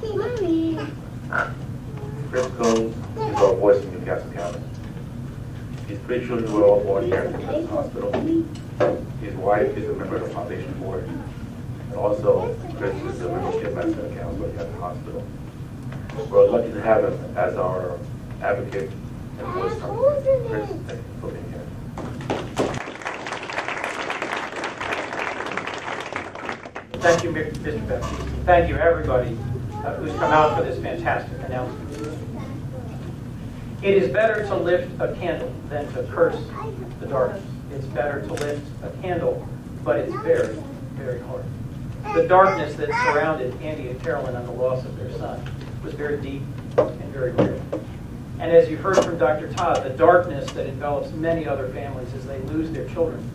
Chris Kohn is our voice in Newcastle County. His three children were all born here at the hospital. His wife is a member of the foundation board. And also, Chris is a membership master and counselor at the hospital. We're lucky to have him as our advocate and voice. Chris, thank you for being here. Thank you, Mr. Baptiste. Thank you, everybody who's come out for this fantastic announcement. It is better to lift a candle than to curse the darkness. It's better to lift a candle, but it's very, very hard. The darkness that surrounded Andy and Carolyn on the loss of their son was very deep and very real. And as you heard from Dr. Todd, the darkness that envelops many other families as they lose their children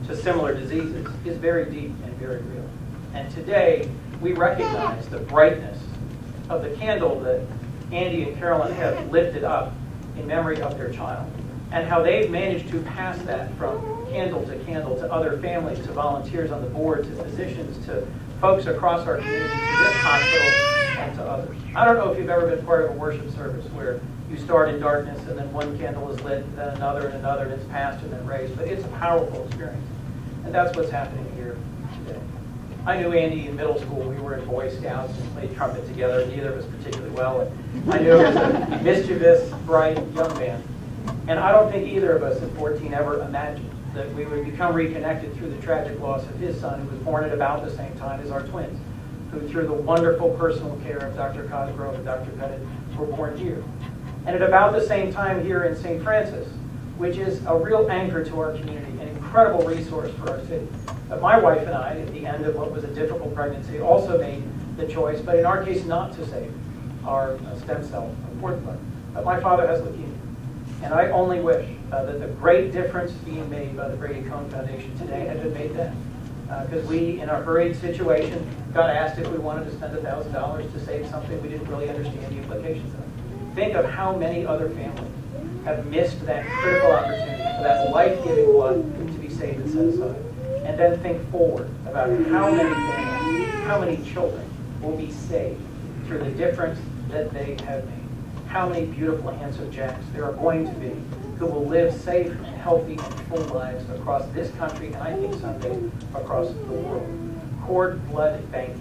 to similar diseases is very deep and very real. And today, we recognize the brightness of the candle that Andy and Carolyn have lifted up in memory of their child, and how they've managed to pass that from candle to other families, to volunteers on the board, to physicians, to folks across our community, to this hospital, and to others. I don't know if you've ever been part of a worship service where you start in darkness and then one candle is lit, and then another, and it's passed and then raised, but it's a powerful experience. And that's what's happening here today. I knew Andy in middle school. We were in Boy Scouts and played trumpet together, neither of us particularly well. And I knew he was a mischievous, bright young man. And I don't think either of us at 14 ever imagined that we would become reconnected through the tragic loss of his son, who was born at about the same time as our twins, who through the wonderful personal care of Dr. Cosgrove and Dr. Pettit were born here. And at about the same time here in St. Francis, which is a real anchor to our community, an incredible resource for our city. But my wife and I, at the end of what was a difficult pregnancy, also made the choice, but in our case not to save our stem cell cord blood. But my father has leukemia. And I only wish that the great difference being made by the Brady Kohn Foundation today had been made then. Because we, in a hurried situation, got asked if we wanted to spend $1,000 to save something we didn't really understand the implications of. Think of how many other families have missed that critical opportunity for that life-giving blood to be saved and set aside. And then think forward about how many families, how many children will be saved through the difference that they have made. How many beautiful handsome Jacks there are going to be who will live safe and healthy and full lives across this country, and I think someday across the world. Cord blood banking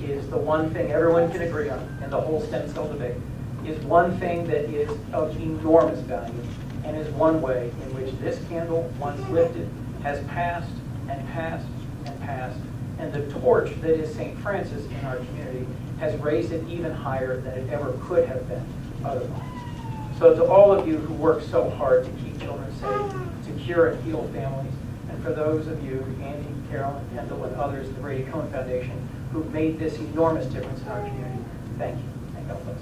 is the one thing everyone can agree on in the whole stem cell debate, is one thing that is of enormous value, and is one way in which this candle, once lifted, has passed and passed and passed, and the torch that is St. Francis in our community has raised it even higher than it ever could have been otherwise. So to all of you who work so hard to keep children safe, to cure and heal families, and for those of you, Andy, Carolyn, Kendall, and others, the Brady Kohn Foundation, who've made this enormous difference in our community, thank you, and God bless.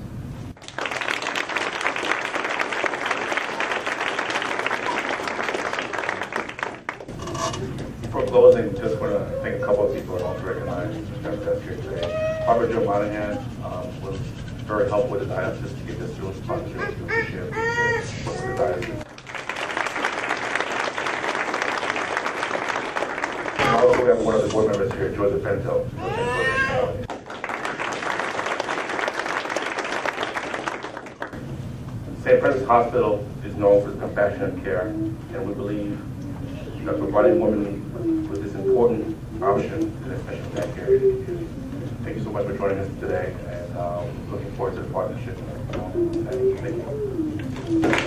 Before closing, just want to thank a couple of people and also recognize that's here today. Robert Joe Monahan was very helpful with the diocese to get this real sponsorship to share with the diocese. And also we have one of the board members here, Joseph Pinto. St. Francis Hospital is known for compassionate care, and we believe that providing women with this important option is a special thank you. Thank you so much for joining us today, and looking forward to the partnership. Thank you.